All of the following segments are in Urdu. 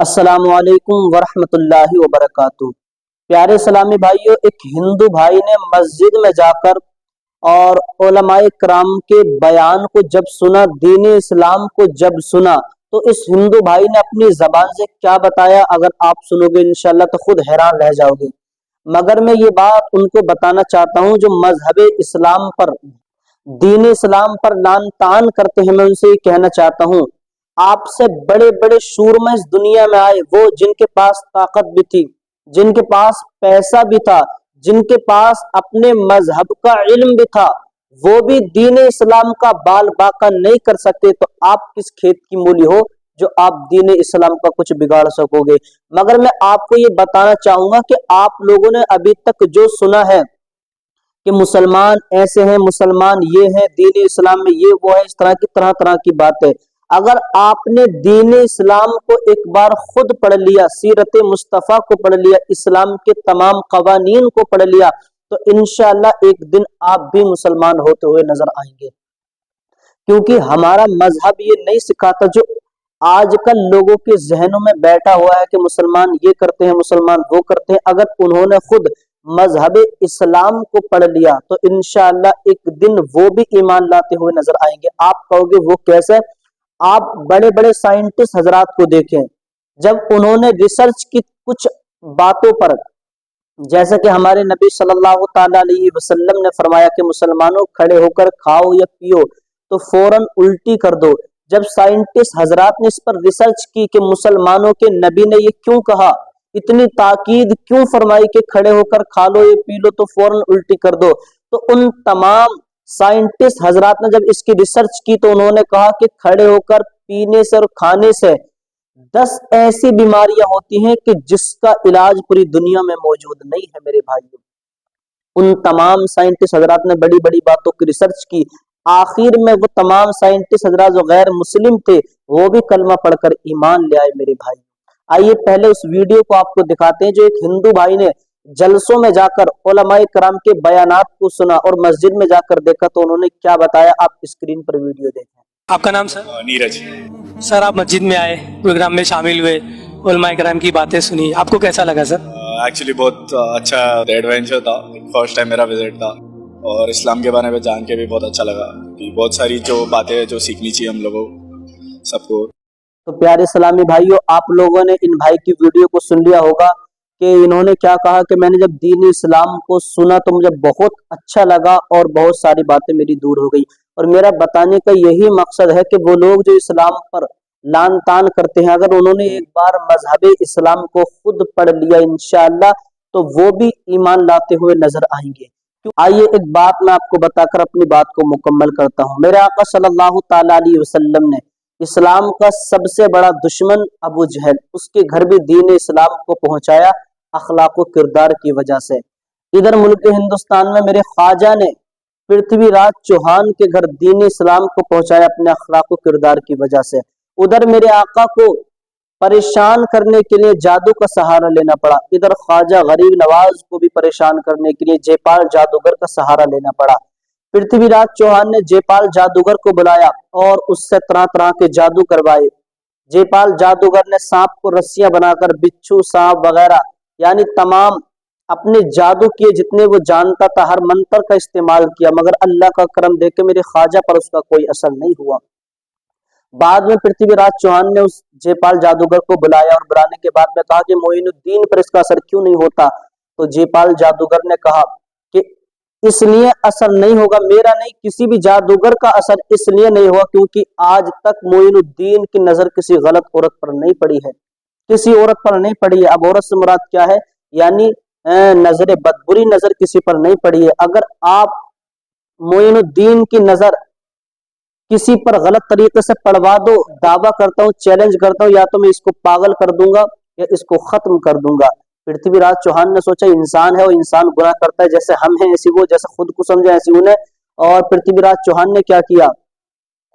السلام علیکم ورحمۃ اللہ وبرکاتہ۔ پیارے اسلامی بھائیوں، ایک ہندو بھائی نے مسجد میں جا کر اور علماء کرام کے بیان کو جب سنا، دین اسلام کو جب سنا، تو اس ہندو بھائی نے اپنی زبان سے کیا بتایا، اگر آپ سنو گے انشاءاللہ تو خود حیران رہ جاؤ گے۔ مگر میں یہ بات ان کو بتانا چاہتا ہوں جو مذہب اسلام پر، دین اسلام پر لعن طعن کرتے ہیں، میں ان سے یہ کہنا چاہتا ہوں، آپ سے بڑے بڑے شورما اس دنیا میں آئے، وہ جن کے پاس طاقت بھی تھی، جن کے پاس پیسہ بھی تھا، جن کے پاس اپنے مذہب کا علم بھی تھا، وہ بھی دین اسلام کا بال باقا نہیں کر سکتے، تو آپ کس کھیت کی مولی ہو جو آپ دین اسلام کا کچھ بگاڑ سکو گے۔ مگر میں آپ کو یہ بتانا چاہوں گا کہ آپ لوگوں نے ابھی تک جو سنا ہے کہ مسلمان ایسے ہیں، مسلمان یہ ہیں، دین اسلام میں یہ وہ ہے، اس طرح کی طرح طرح کی باتیں، اگر آپ نے دین اسلام کو ایک بار خود پڑھ لیا، سیرت مصطفیٰ کو پڑھ لیا، اسلام کے تمام قوانین کو پڑھ لیا، تو انشاءاللہ ایک دن آپ بھی مسلمان ہوتے ہوئے نظر آئیں گے، کیونکہ ہمارا مذہب یہ نہیں سکھاتا جو آج کل لوگوں کے ذہنوں میں بیٹھا ہوا ہے کہ مسلمان یہ کرتے ہیں، مسلمان وہ کرتے ہیں۔ اگر انہوں نے خود مذہب اسلام کو پڑھ لیا تو انشاءاللہ ایک دن وہ بھی ایمان لاتے ہوئے نظر آئیں گے۔ آپ کہو گے وہ کیسے؟ آپ بڑے بڑے سائنٹسٹ حضرات کو دیکھیں، جب انہوں نے ریسرچ کی کچھ باتوں پر، جیسا کہ ہمارے نبی صلی اللہ تعالی علیہ وسلم نے فرمایا کہ مسلمانوں کھڑے ہو کر کھاؤ یا پیو تو فوراً الٹی کر دو، جب سائنٹسٹ حضرات نے اس پر ریسرچ کی کہ مسلمانوں کے نبی نے یہ کیوں کہا، اتنی تاکید کیوں فرمائی کہ کھڑے ہو کر کھا لو یا پی لو تو فوراً الٹی کر دو، تو ان تمام سائنٹسٹ حضرات نے جب اس کی ریسرچ کی تو انہوں نے کہا کہ کھڑے ہو کر پینے سے اور کھانے سے 10 ایسی بیماریاں ہوتی ہیں کہ جس کا علاج پوری دنیا میں موجود نہیں ہے میرے بھائیوں۔ ان تمام سائنٹسٹ حضرات نے بڑی بڑی باتوں کی ریسرچ کی، آخر میں وہ تمام سائنٹسٹ حضرات جو غیر مسلم تھے وہ بھی کلمہ پڑھ کر ایمان لے آئے میرے بھائی۔ آئیے پہلے اس ویڈیو کو آپ کو دکھاتے ہیں جو ایک ہندو بھائی نے جلسوں میں جا کر علماء کرام کے بیانات کو سنا اور مسجد میں جا کر دیکھا تو انہوں نے کیا بتایا، آپ اسکرین پر ویڈیو دیکھیں۔ آپ کا نام سر؟ نیرج۔ سر آپ مسجد میں آئے، پروگرام میں شامل ہوئے، علماء کرام کی باتیں سنی، آپ کو کیسا لگا سر؟ ایکچولی بہت اچھا ایڈونچر تھا، فرسٹ ٹائم میرا وزٹ تھا، اور اسلام کے بارے میں جان کے بھی بہت اچھا لگا کہ بہت ساری جو باتیں جو سیکھنی چاہیے ہم لوگوں سب کو۔ تو پیارے اسلامی بھائیوں، آپ لوگوں نے ان بھائی کی ویڈیو کو سن لیا ہوگا کہ انہوں نے کیا کہا کہ میں نے جب دین اسلام کو سنا تو مجھے بہت اچھا لگا اور بہت ساری باتیں میری دور ہو گئی، اور میرا بتانے کا یہی مقصد ہے کہ وہ لوگ جو اسلام پر لعن طعن کرتے ہیں، اگر انہوں نے ایک بار مذہب اسلام کو خود پڑھ لیا انشاءاللہ تو وہ بھی ایمان لاتے ہوئے نظر آئیں گے۔ آئیے ایک بات میں آپ کو بتا کر اپنی بات کو مکمل کرتا ہوں۔ میرے آقا صلی اللہ تعالی علیہ وسلم نے اسلام کا سب سے بڑا دشمن ابو جہل، اس کے گھر بھی دین اسلام کو پہنچایا اخلاق و کردار کی وجہ سے۔ ادھر ملک ہندوستان میں میرے خواجہ نے پرتھوی راج چوہان کے گھر دین اسلام کو پہنچایا اپنے اخلاق و کردار کی وجہ سے۔ ادھر میرے آقا کو پریشان کرنے کے لیے جادو کا سہارا لینا پڑا، ادھر خواجہ غریب نواز کو بھی پریشان کرنے کے لیے جے پال جادوگر کا سہارا لینا پڑا۔ پرتھوی راج چوہان نے جے پال جادوگر کو بلایا اور اس سے طرح طرح کے جادو کروائے۔ جے پال جادوگر نے سانپ کو رسیاں بنا کر بچھو، سانپ وغیرہ یعنی تمام اپنے جادو کیے جتنے وہ جانتا تھا، ہر منتر کا استعمال کیا، مگر اللہ کا کرم دیکھ کے میرے خواجہ پر اس کا کوئی اثر نہیں ہوا۔ بعد میں پرتھوی راج چوہان نے اس جے پال جادوگر کو بلایا اور بلانے کے بعد میں کہا کہ معین الدین پر اس کا اثر کیوں نہیں ہوتا، تو جے پال جادوگر نے کہا کہ اس لیے اثر نہیں ہوگا، میرا نہیں کسی بھی جادوگر کا اثر اس لیے نہیں ہوا کیونکہ آج تک معین الدین کی نظر کسی غلط عورت پر نہیں پڑی ہے، کسی عورت پر نہیں پڑی ہے۔ اب عورت سے مراد کیا ہے؟ یعنی نظر بد، بری نظر کسی پر نہیں پڑی ہے۔ اگر آپ معین الدین کی نظر کسی پر غلط طریقے سے پڑوا دو، دعویٰ کرتا ہوں، چیلنج کرتا ہوں، یا تو میں اس کو پاگل کر دوں گا یا اس کو ختم کر دوں گا۔ پرتھوی راج چوہان نے سوچا انسان ہے اور انسان گناہ کرتا ہے، جیسے ہم ہیں ایسی وہ، جیسے خود کو سمجھا ایسی انہیں، اور پرتھوی راج چوہان نے کیا کیا،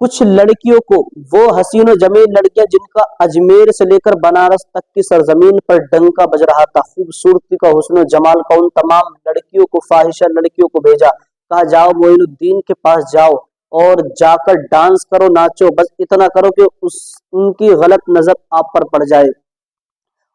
کچھ لڑکیوں کو، وہ حسین و جمیل لڑکیاں جن کا اجمیر سے لے کر بنارس تک کی سرزمین پر ڈنکا بج رہا تھا، خوبصورتی کا، حسن و جمال کا، ان تمام لڑکیوں کو، فاحشہ لڑکیوں کو بھیجا، کہا جاؤ معین الدین کے پاس جاؤ اور جا کر ڈانس کرو، ناچو، بس اتنا کرو کہ ان کی غلط نظر آپ پر پڑ جائے۔